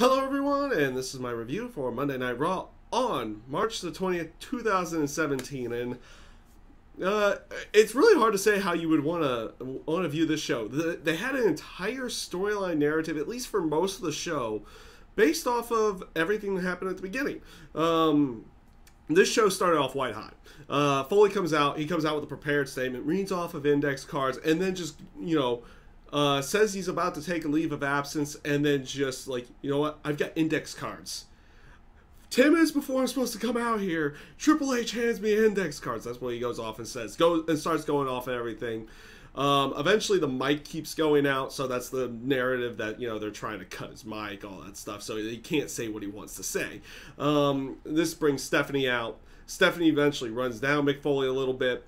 Hello everyone, and this is my review for Monday Night Raw on March the 20th, 2017, and it's really hard to say how you would want to view this show. They had an entire storyline narrative, at least for most of the show, based off of everything that happened at the beginning. This show started off white hot. Foley comes out, he comes out with a prepared statement, reads off of index cards, and then just, says he's about to take a leave of absence, and then just like, you know what, I've got index cards. 10 minutes before I'm supposed to come out here, Triple H hands me index cards. That's what he goes off and says. Starts going off and everything. Eventually the mic keeps going out, so that's the narrative that, they're trying to cut his mic, all that stuff, so he can't say what he wants to say. This brings Stephanie out. Stephanie eventually runs down Mick Foley a little bit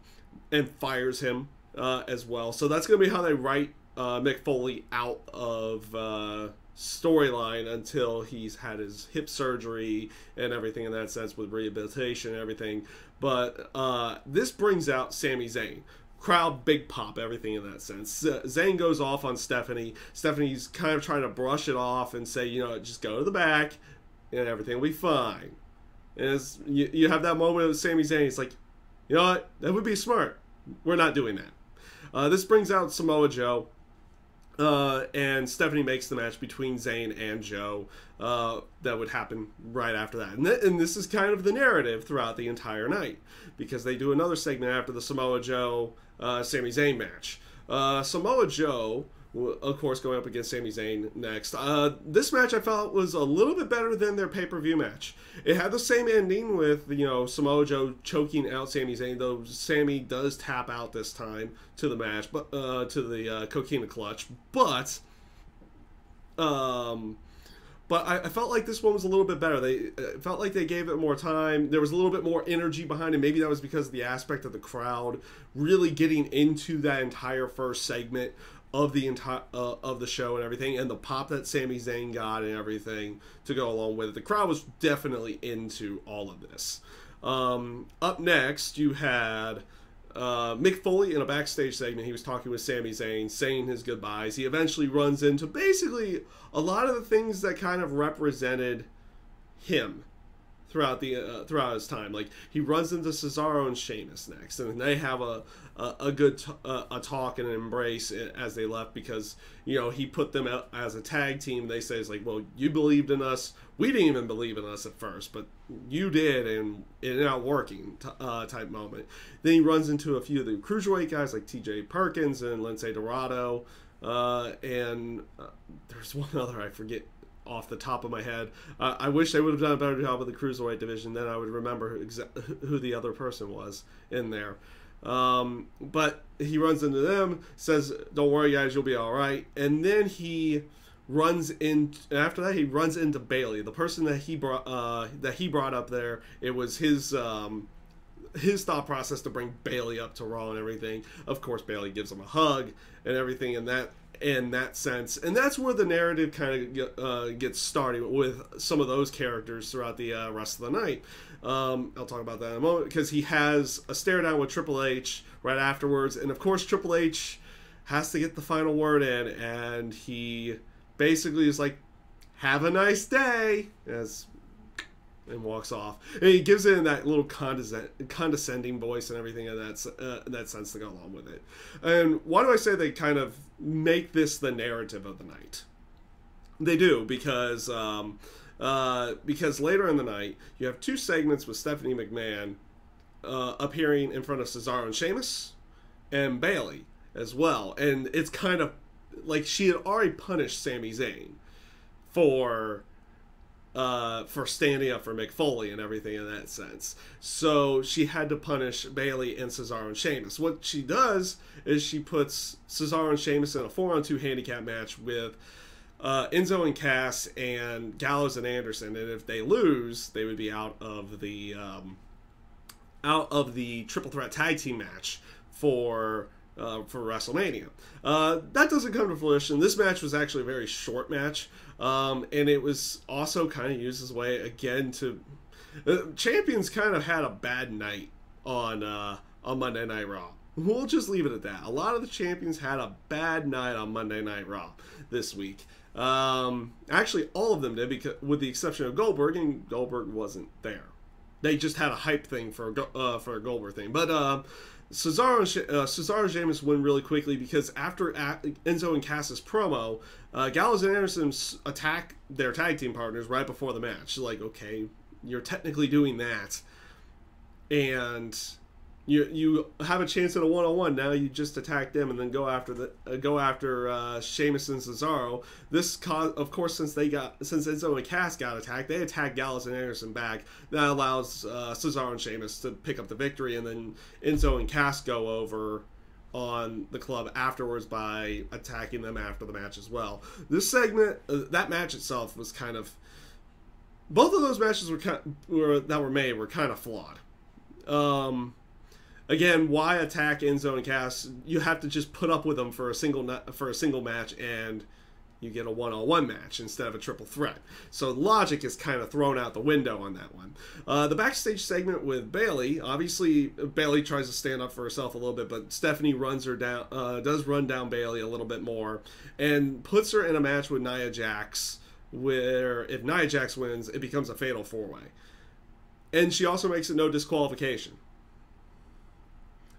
and fires him as well. So that's going to be how they write Mick Foley out of storyline until he's had his hip surgery and everything in that sense with rehabilitation and everything. But this brings out Sami Zayn. Crowd big pop, everything in that sense. Zayn goes off on Stephanie. Stephanie's kind of trying to brush it off and say, just go to the back and everything will be fine. And as you have that moment with Sami Zayn, it's like, you know what, that would be smart. We're not doing that. This brings out Samoa Joe. And Stephanie makes the match between Zayn and Joe that would happen right after that. And this is kind of the narrative throughout the entire night, because they do another segment after the Samoa Joe Sami Zayn match. Samoa Joe, of course, going up against Sami Zayn next. This match I felt was a little bit better than their pay-per-view match. It had the same ending with, Samoa Joe choking out Sami Zayn, though Sami does tap out this time to the match, but to the Coquina Clutch. But I felt like this one was a little bit better. They felt like they gave it more time. There was a little bit more energy behind it. Maybe that was because of the aspect of the crowd really getting into that entire first segment of the entire of the show and everything, and the pop that Sami Zayn got and everything to go along with it. The crowd was definitely into all of this. Up next, you had Mick Foley in a backstage segment. He was talking with Sami Zayn, saying his goodbyes. He eventually runs into basically a lot of the things that kind of represented him throughout his time. Like, he runs into Cesaro and Sheamus next, and they have a good talk and an embrace as they left, because he put them out as a tag team. They say, it's like, well, you believed in us, we didn't even believe in us at first, but you did, and it not working type moment. Then he runs into a few of the cruiserweight guys like TJ Perkins and Lince Dorado, and there's one other I forget off the top of my head. I wish they would have done a better job with the cruiserweight division. Then I would remember who the other person was in there. But he runs into them, says, "Don't worry, guys, you'll be all right." And then he runs in. After that, he runs into Bayley, the person that he brought up there. It was his thought process to bring Bayley up to Raw and everything. Of course, Bayley gives him a hug and everything in that sense, and that's where the narrative kind of gets started with some of those characters throughout the rest of the night. I'll talk about that in a moment, because he has a stare down with Triple H right afterwards, and of course Triple H has to get the final word in, and he basically is like, "Have a nice day," and walks off. And he gives it in that little condescending voice and everything in that sense to go along with it. And why do I say they kind of make this the narrative of the night? They do, because later in the night, you have two segments with Stephanie McMahon appearing in front of Cesaro and Sheamus and Bayley as well. And it's kind of like she had already punished Sami Zayn for standing up for Mick Foley and everything in that sense. So she had to punish Bayley and Cesaro and Sheamus. What she does is she puts Cesaro and Sheamus in a 4-on-2 handicap match with Enzo and Cass and Gallows and Anderson, and if they lose, they would be out of the triple threat tag team match for WrestleMania. That doesn't come to fruition. This match was actually a very short match, and it was also kind of used as a way again to champions kind of had a bad night on Monday Night Raw. We'll just leave it at that. A lot of the champions had a bad night on Monday Night Raw this week. Actually, all of them did, because with the exception of Goldberg, and Goldberg wasn't there. They just had a hype thing for a Goldberg thing. But Cesaro and Sheamus win really quickly because after Enzo and Cass's promo, Gallows and Anderson attack their tag team partners right before the match. Like, okay, you're technically doing that, and you have a chance at a one-on-one. Now you just attack them and then go after Sheamus and Cesaro. This of course, since Enzo and Cass got attacked, they attacked Gallows and Anderson back. That allows Cesaro and Sheamus to pick up the victory, and then Enzo and Cass go over on the club afterwards by attacking them after the match as well. This segment, that match itself was kind of, both of those matches were kind of flawed. Again, why attack Enzo and Cass? You have to just put up with them for a single match, and you get a one-on-one match instead of a triple threat. So logic is kind of thrown out the window on that one. The backstage segment with Bayley, obviously Bayley tries to stand up for herself a little bit, but Stephanie runs her down, does run down Bayley a little bit more, and puts her in a match with Nia Jax, where if Nia Jax wins, it becomes a fatal four-way. And she also makes it no disqualification.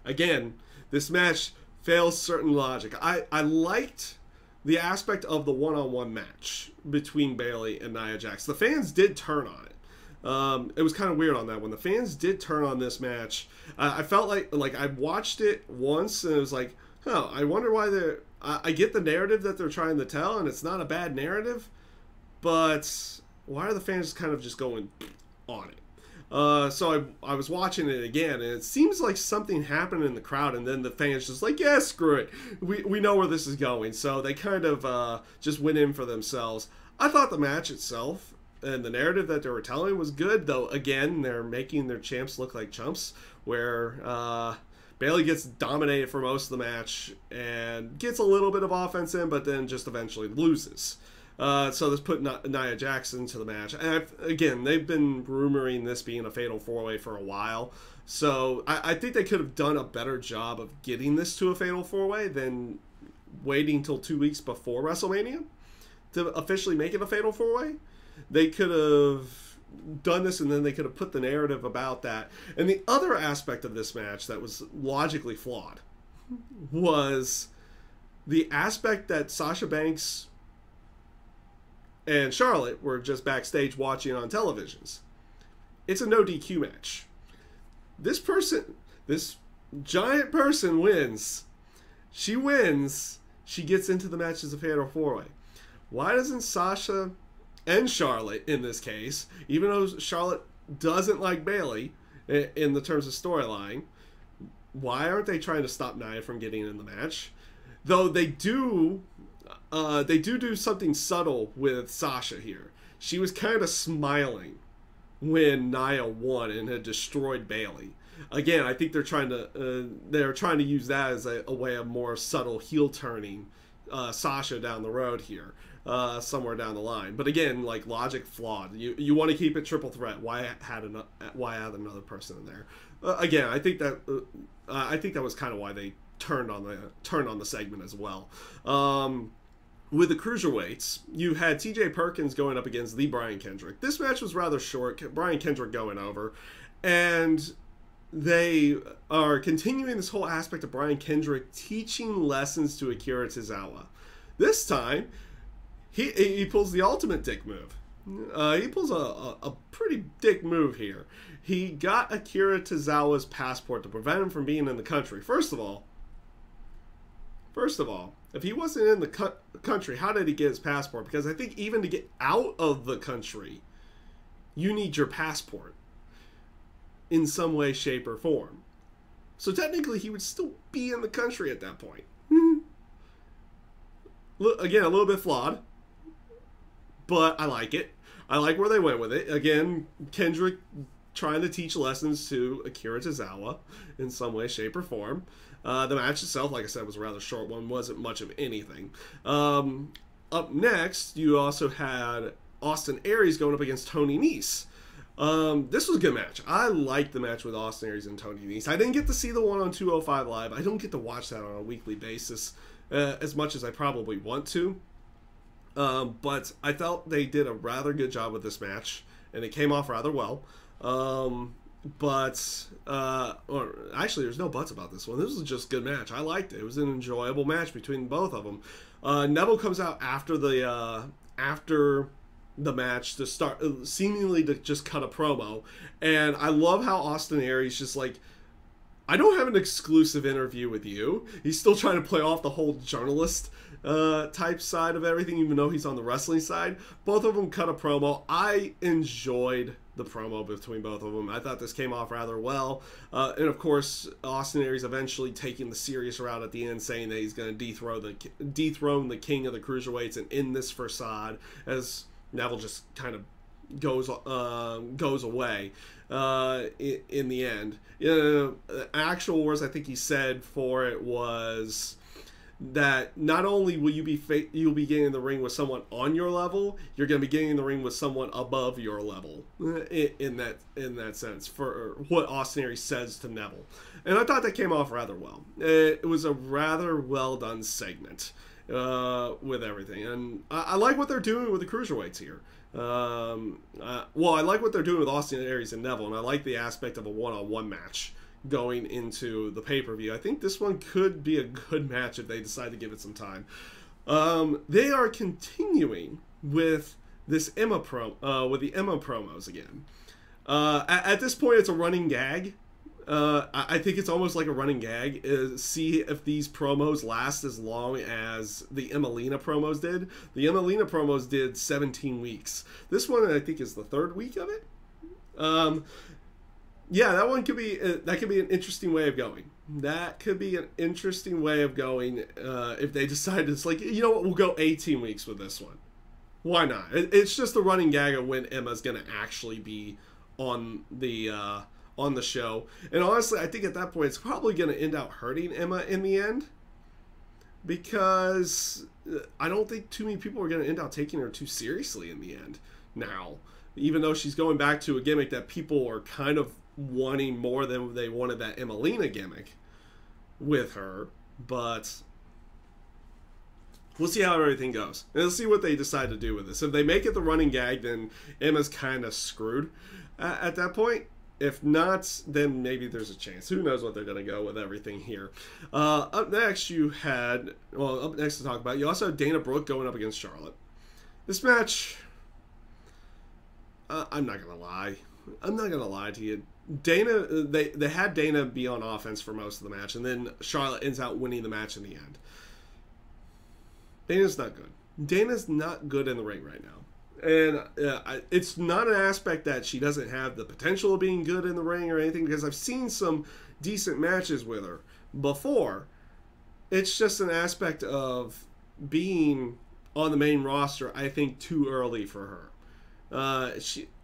Again, this match fails certain logic. I liked the aspect of the one-on-one match between Bayley and Nia Jax. The fans did turn on it. It was kind of weird on that one. The fans did turn on this match. I felt like I watched it once and it was like, oh, I wonder why they're... I get the narrative that they're trying to tell, and it's not a bad narrative, but why are the fans kind of just going on it? So I was watching it again, and it seems like something happened in the crowd, and then the fans just like, yeah, screw it. We know where this is going. So they kind of just went in for themselves. I thought the match itself and the narrative that they were telling was good, though, again, they're making their champs look like chumps, where Bayley gets dominated for most of the match and gets a little bit of offense in, but then just eventually loses. So this put Nia Jax into the match. And again, they've been rumoring this being a fatal four-way for a while. So I think they could have done a better job of getting this to a fatal four-way than waiting till 2 weeks before WrestleMania to officially make it a fatal four-way. They could have done this, and then they could have put the narrative about that. And the other aspect of this match that was logically flawed was the aspect that Sasha Banks and Charlotte were just backstage watching on televisions. It's a no DQ match. This giant person wins. She wins. She gets into the match as a fatal four-way. Why doesn't Sasha and Charlotte, in this case, even though Charlotte doesn't like Bayley in the terms of storyline, why aren't they trying to stop Nia from getting in the match? Though they do something subtle with Sasha here. She was kind of smiling when Nia won and had destroyed Bayley. Again, I think they're trying to use that as a way of more subtle heel turning Sasha down the road here, somewhere down the line. But again, like, logic flawed. You want to keep it triple threat. Why add another person in there? Again, I think that was kind of why they turned on the segment as well. With the cruiserweights, you had TJ Perkins going up against the Brian Kendrick. This match was rather short. Brian Kendrick going over, and they are continuing this whole aspect of Brian Kendrick teaching lessons to Akira Tozawa. This time, he pulls the ultimate dick move. He pulls a pretty dick move here. He got Akira Tozawa's passport to prevent him from being in the country. First of all, if he wasn't in the country, how did he get his passport? Because I think even to get out of the country, you need your passport in some way, shape, or form. So technically, he would still be in the country at that point. Again, a little bit flawed, but I like it. I like where they went with it. Again, Kendrick trying to teach lessons to Akira Tozawa in some way, shape, or form. The match itself, like I said, was a rather short one. Wasn't much of anything. Up next, you also had Austin Aries going up against Tony Nese. This was a good match. I liked the match with Austin Aries and Tony Nese. I didn't get to see the one on 205 Live. I don't get to watch that on a weekly basis as much as I probably want to. But I felt they did a rather good job with this match, and it came off rather well. Or actually, there's no buts about this one. This was just a good match. I liked it. It was an enjoyable match between both of them. Neville comes out after the match to start seemingly to just cut a promo, and I love how Austin Aries just like, I don't have an exclusive interview with you. He's still trying to play off the whole journalist type side of everything, even though he's on the wrestling side. Both of them cut a promo. I enjoyed the promo between both of them. I thought this came off rather well. And of course, Austin Aries eventually taking the serious route at the end, saying that he's going to dethrone the king of the cruiserweights and end this facade, as Neville just kind of goes away in the end. Actual words I think he said for it was that not only will you'll be getting in the ring with someone on your level, you're going to be getting in the ring with someone above your level in that sense, for what Austin Aries says to Neville. And I thought that came off rather well. It was a rather well done segment with everything, and I like what they're doing with the cruiserweights here. Well, I like what they're doing with Austin Aries and Neville, and I like the aspect of a one-on-one match going into the pay-per-view. I think this one could be a good match if they decide to give it some time. They are continuing with this with the Emma promos again. At this point, it's a running gag. I think it's almost like a running gag. See if these promos last as long as the Emelina promos did. The Emelina promos did 17 weeks. This one, I think, is the 3rd week of it. Yeah, that one could be an interesting way of going. That could be an interesting way of going if they decide it's like, you know what, we'll go 18 weeks with this one. Why not? It's just a running gag of when Emma's going to actually be on the show. And honestly, I think at that point it's probably going to end up hurting Emma in the end, because I don't think too many people are going to end up taking her too seriously in the end now, even though she's going back to a gimmick that people are kind of wanting more than they wanted that Emelina gimmick with her. But we'll see how everything goes, and let's see what they decide to do with this. If they make it the running gag, then Emma's kind of screwed at that point. If not, then maybe there's a chance. Who knows what they're going to go with everything here. Up next to talk about, you also have Dana Brooke going up against Charlotte. This match, I'm not going to lie. I'm not going to lie to you. Dana, they had Dana be on offense for most of the match, and then Charlotte ends out winning the match in the end. Dana's not good. Dana's not good in the ring right now. And it's not an aspect that she doesn't have the potential of being good in the ring or anything, because I've seen some decent matches with her before. It's just an aspect of being on the main roster, I think, too early for her.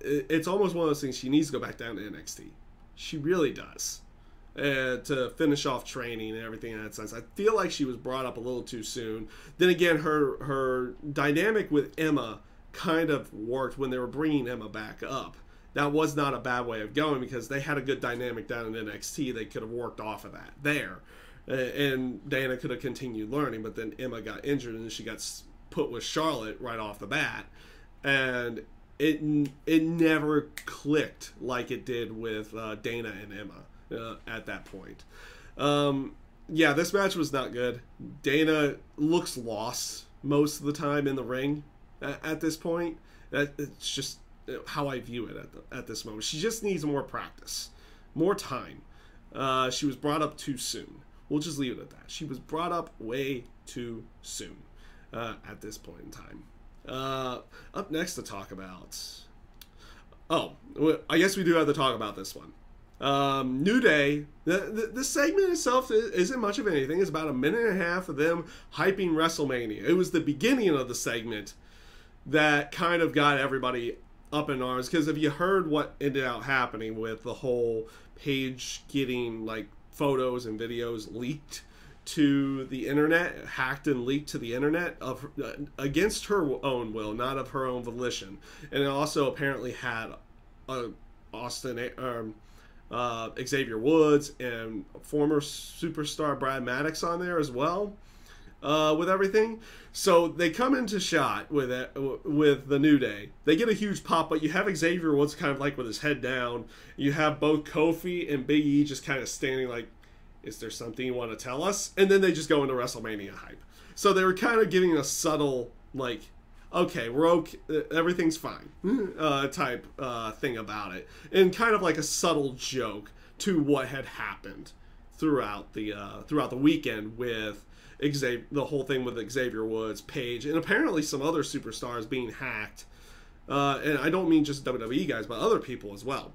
It's almost one of those things. She needs to go back down to NXT. She really does, to finish off training and everything in that sense. I feel like she was brought up a little too soon. Then again, her dynamic with Emma kind of worked when they were bringing Emma back up. That was not a bad way of going, because they had a good dynamic down in NXT. They could have worked off of that there, and Dana could have continued learning. But then Emma got injured, and she got put with Charlotte right off the bat, and it never clicked like it did with Dana and Emma at that point. Yeah, this match was not good. Dana looks lost most of the time in the ring at this point. It's just how I view it at this moment. She just needs more practice, more time. She was brought up too soon. We'll just leave it at that. She was brought up way too soon at this point in time. Up next to talk about... Oh, I guess we do have to talk about this one. New Day. The segment itself isn't much of anything. It's about a minute and a half of them hyping WrestleMania. It was the beginning of the segment that kind of got everybody up in arms, because if you heard what ended up happening with the whole Paige getting like photos and videos leaked to the internet, hacked and leaked to the internet of against her own will, not of her own volition, and it also apparently had Xavier Woods and former superstar Brad Maddox on there as well. with everything. So they come into shot with the New Day. They get a huge pop, but you have Xavier Woods kind of like with his head down. You have both Kofi and Big E just kind of standing like, is there something you want to tell us? And then they just go into WrestleMania hype. So they were kind of giving a subtle, like, okay, we're okay, everything's fine type thing about it. And kind of like a subtle joke to what had happened throughout the weekend with the whole thing with Xavier Woods, Paige, and apparently some other superstars being hacked. And I don't mean just WWE guys, but other people as well.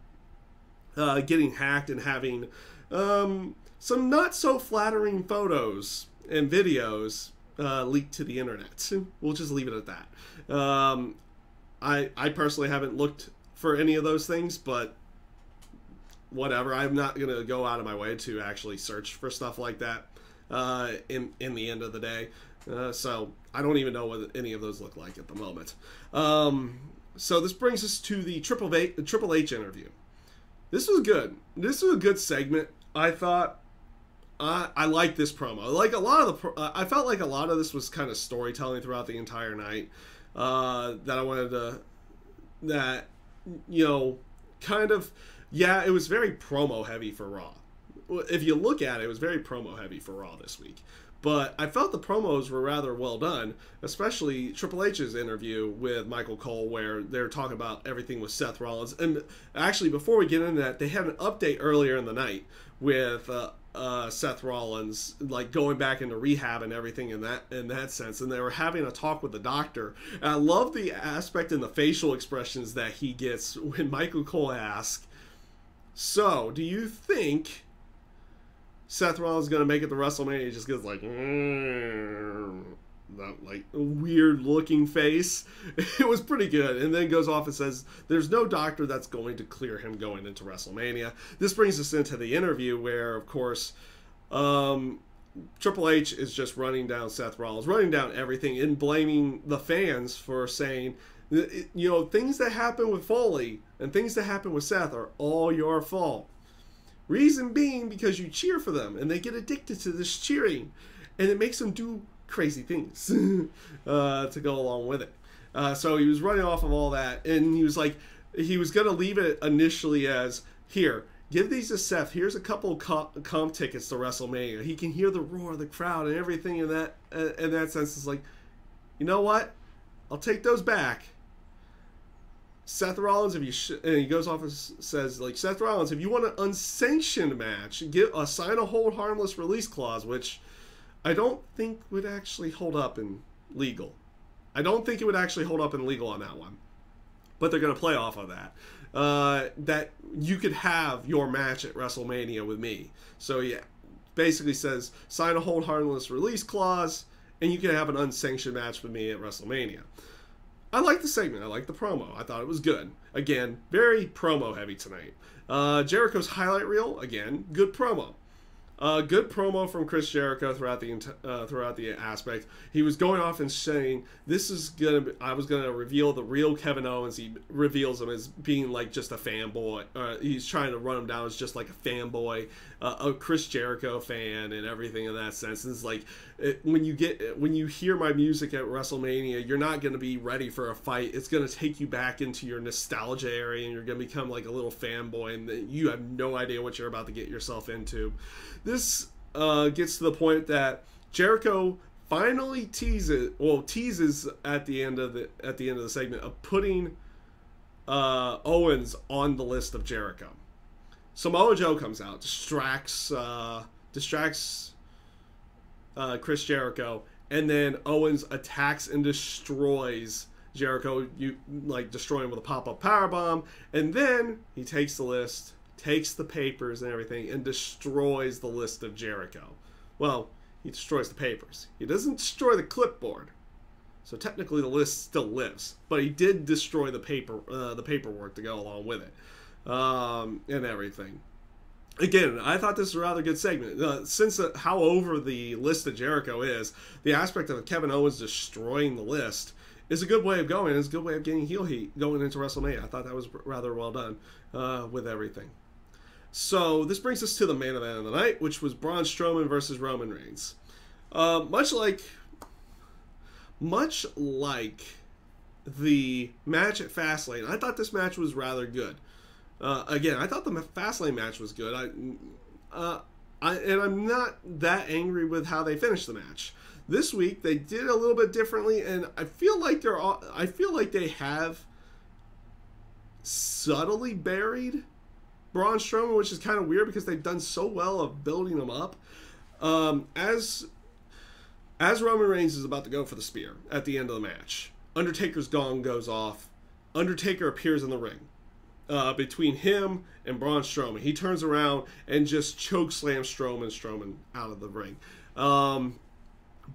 Getting hacked and having some not so flattering photos and videos leaked to the internet. We'll just leave it at that. I personally haven't looked for any of those things, but whatever. I'm not going to go out of my way to actually search for stuff like that in the end of the day. So I don't even know what any of those look like at the moment. So this brings us to the Triple H interview. This was good. This was a good segment. I thought I liked this promo. Like a lot of I felt like a lot of this was kind of storytelling throughout the entire night. That I wanted to, kind of, yeah, it was very promo heavy for Raw. If you look at it, it was very promo heavy for Raw this week. But I felt the promos were rather well done, especially Triple H's interview with Michael Cole, where they're talking about everything with Seth Rollins. And actually, before we get into that, they had an update earlier in the night with Seth Rollins, like going back into rehab and everything in that sense. And they were having a talk with the doctor. And I love the aspect and the facial expressions that he gets when Michael Cole asks, "So, do you think Seth Rollins is going to make it to WrestleMania?" He just gets like, that like weird looking face. It was pretty good. And then goes off and says, there's no doctor that's going to clear him going into WrestleMania. This brings us into the interview where, of course, Triple H is just running down Seth Rollins, running down everything and blaming the fans for saying, things that happen with Foley and things that happen with Seth are all your fault. Reason being because you cheer for them and they get addicted to this cheering and it makes them do crazy things to go along with it. So he was running off of all that, and he was like, he was going to leave it initially as, here, give these to Seth. Here's a couple of comp tickets to WrestleMania. He can hear the roar of the crowd and everything in that sense. It's like, you know what? I'll take those back. Seth Rollins, and he goes off and says, like, Seth Rollins, if you want an unsanctioned match, sign a hold harmless release clause, which I don't think would actually hold up in legal. I don't think it would actually hold up in legal on that one. But they're going to play off of that. That you could have your match at WrestleMania with me. So, yeah, basically says, sign a hold harmless release clause, and you can have an unsanctioned match with me at WrestleMania. I like the segment. I like the promo. I thought it was good. Again, very promo heavy tonight. Jericho's highlight reel, again, good promo. Good promo from Chris Jericho throughout the aspect. He was going off and saying, I was gonna reveal the real Kevin Owens. He reveals him as being like just a fanboy. He's trying to run him down as just like a fanboy, a Chris Jericho fan, and everything in that sense. And it's like when you hear my music at WrestleMania, you're not gonna be ready for a fight. It's gonna take you back into your nostalgia area, and you're gonna become like a little fanboy, and you have no idea what you're about to get yourself into. This gets to the point that Jericho finally teases at the end of the segment of putting Owens on the list of Jericho. Samoa Joe comes out, distracts Chris Jericho, and then Owens attacks and destroys Jericho, destroying him with a pop-up powerbomb, and then he takes the list, takes the papers and everything, and destroys the list of Jericho. Well, he destroys the papers. He doesn't destroy the clipboard. So technically the list still lives. But he did destroy the paperwork to go along with it. And everything. Again, I thought this was a rather good segment. Since how over the list of Jericho is, the aspect of Kevin Owens destroying the list is a good way of going. It's a good way of getting heel heat going into WrestleMania. I thought that was rather well done with everything. So this brings us to the main event of the night, which was Braun Strowman versus Roman Reigns. Much like much like the match at Fastlane, I thought this match was rather good. Again, I thought the Fastlane match was good. And I'm not that angry with how they finished the match. This week they did a little bit differently, and I feel like they have subtly buried Braun Strowman, which is kind of weird because they've done so well of building him up. As Roman Reigns is about to go for the spear at the end of the match, Undertaker's gong goes off. Undertaker appears in the ring. Between him and Braun Strowman, he turns around and just chokeslams Strowman out of the ring.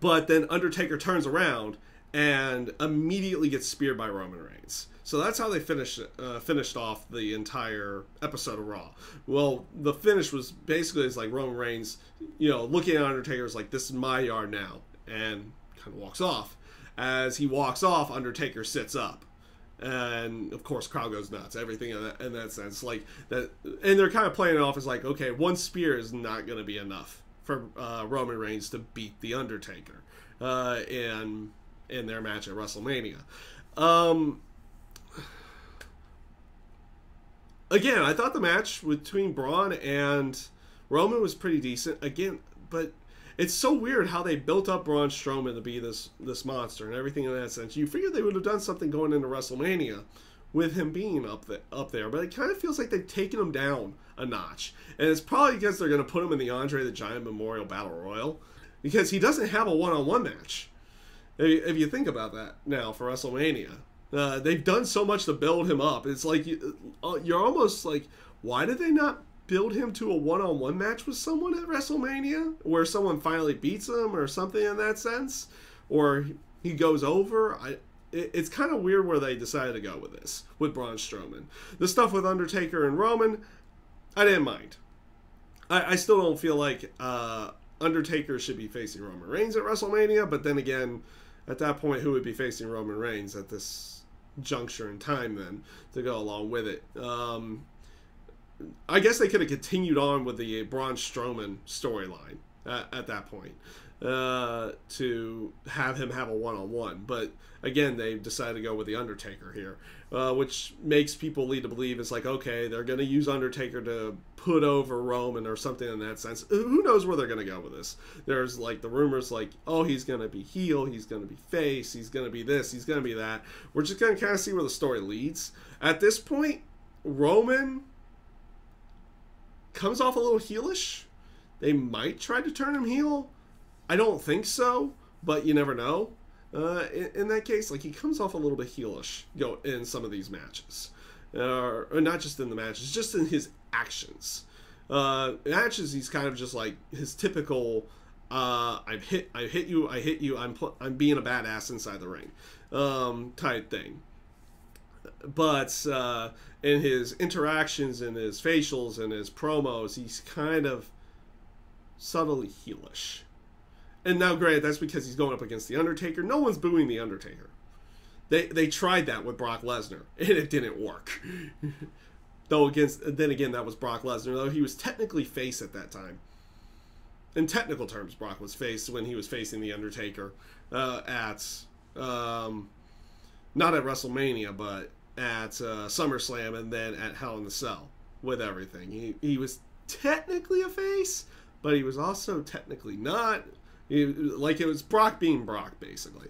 But then Undertaker turns around and immediately gets speared by Roman Reigns. So that's how they finished off the entire episode of Raw. Well, the finish was basically it's like Roman Reigns, looking at Undertaker is like, this is my yard now, and kind of walks off. As he walks off, Undertaker sits up. And of course, crowd goes nuts. Everything in that sense, like that, and they're kind of playing it off as like, okay, one spear is not going to be enough for Roman Reigns to beat the Undertaker in their match at WrestleMania. Again, I thought the match between Braun and Roman was pretty decent. Again, but it's so weird how they built up Braun Strowman to be this monster and everything in that sense. You figured they would have done something going into WrestleMania with him being up there, but it kind of feels like they've taken him down a notch. And it's probably because they're going to put him in the Andre the Giant Memorial Battle Royal, because he doesn't have a one-on-one match. If you think about that now for WrestleMania, they've done so much to build him up. It's like you're almost like, why did they not build him to a one-on-one match with someone at WrestleMania where someone finally beats him or something in that sense, or he goes over? It's kind of weird where they decided to go with this with Braun Strowman. The stuff with Undertaker and Roman, I didn't mind. I still don't feel like Undertaker should be facing Roman Reigns at WrestleMania, but then again, at that point, who would be facing Roman Reigns at this juncture in time then to go along with it? I guess they could have continued on with the Braun Strowman storyline at that point to have him have a one-on-one. But again, they decided to go with the Undertaker here, which makes people lead to believe it's like, okay, they're going to use Undertaker to put over Roman or something in that sense. Who knows where they're going to go with this? There's like the rumors like, oh, he's going to be heel, he's going to be face, he's going to be this, he's going to be that. We're just going to kind of see where the story leads. At this point, Roman comes off a little heelish. They might try to turn him heel. I don't think so, but you never know. In that case, like, he comes off a little bit heelish in some of these matches, or not just in the matches, just in his actions. Matches, he's kind of just like his typical I hit you, I'm being a badass inside the ring type thing. But in his interactions, in his facials, and his promos, he's kind of subtly heelish. And now, granted, that's because he's going up against The Undertaker. No one's booing The Undertaker. They tried that with Brock Lesnar, and it didn't work. Then again, that was Brock Lesnar, though he was technically face at that time. In technical terms, Brock was face when he was facing The Undertaker at... not at WrestleMania, but at SummerSlam and then at Hell in a Cell with everything. He was technically a face, but he was also technically not. Like, it was Brock being Brock, basically.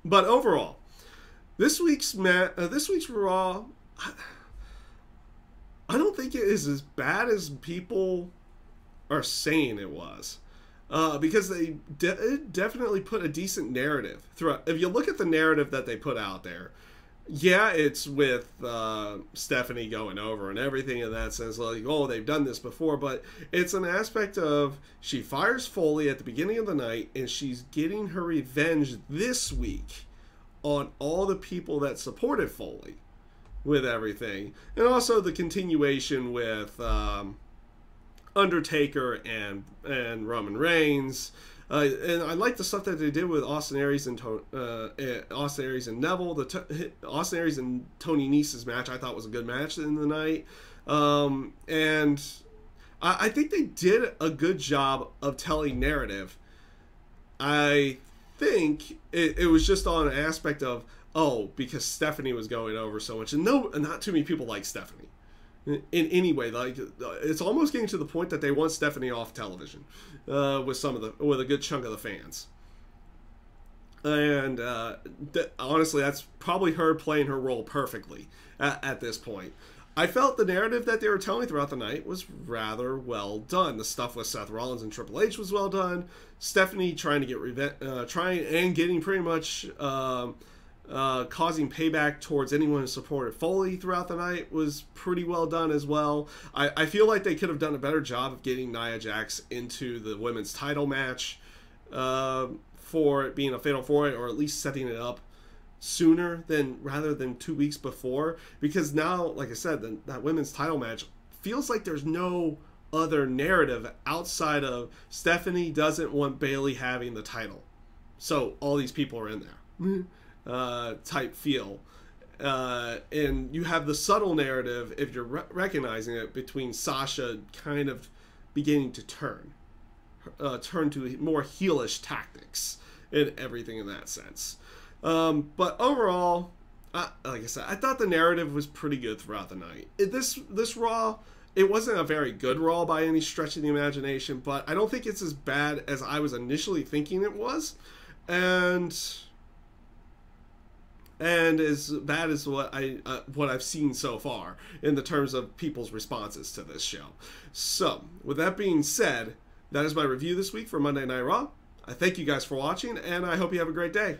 But overall, this week's Raw, I don't think it is as bad as people are saying it was. Because they definitely put a decent narrative throughout. If you look at the narrative that they put out there, yeah, it's with Stephanie going over and everything in that sense, like, oh, they've done this before, but it's an aspect of she fires Foley at the beginning of the night, and she's getting her revenge this week on all the people that supported Foley with everything. And also the continuation with Undertaker and Roman Reigns, and I like the stuff that they did with Austin Aries and Neville. Austin Aries and Tony Nese's match I thought was a good match in the night, and I think they did a good job of telling narrative. I think it was just on an aspect of, oh, because Stephanie was going over so much, and not too many people like Stephanie in any way. Like, it's almost getting to the point that they want Stephanie off television with a good chunk of the fans. And honestly, that's probably her playing her role perfectly at this point. I felt the narrative that they were telling throughout the night was rather well done. The stuff with Seth Rollins and Triple H was well done. Stephanie trying to get getting pretty much causing payback towards anyone who supported Foley throughout the night was pretty well done as well. I feel like they could have done a better job of getting Nia Jax into the women's title match for it being a fatal four-way, or at least setting it up sooner rather than 2 weeks before, because now, like I said, that women's title match feels like there's no other narrative outside of Stephanie doesn't want Bayley having the title, so all these people are in there type feel, and you have the subtle narrative, if you're recognizing it, between Sasha kind of beginning to turn to more heelish tactics and everything in that sense. But overall, like I said, I thought the narrative was pretty good throughout the night. This Raw, it wasn't a very good Raw by any stretch of the imagination, but I don't think it's as bad as I was initially thinking it was, and as bad as what I've seen so far in the terms of people's responses to this show. So, with that being said, that is my review this week for Monday Night Raw. I thank you guys for watching, and I hope you have a great day.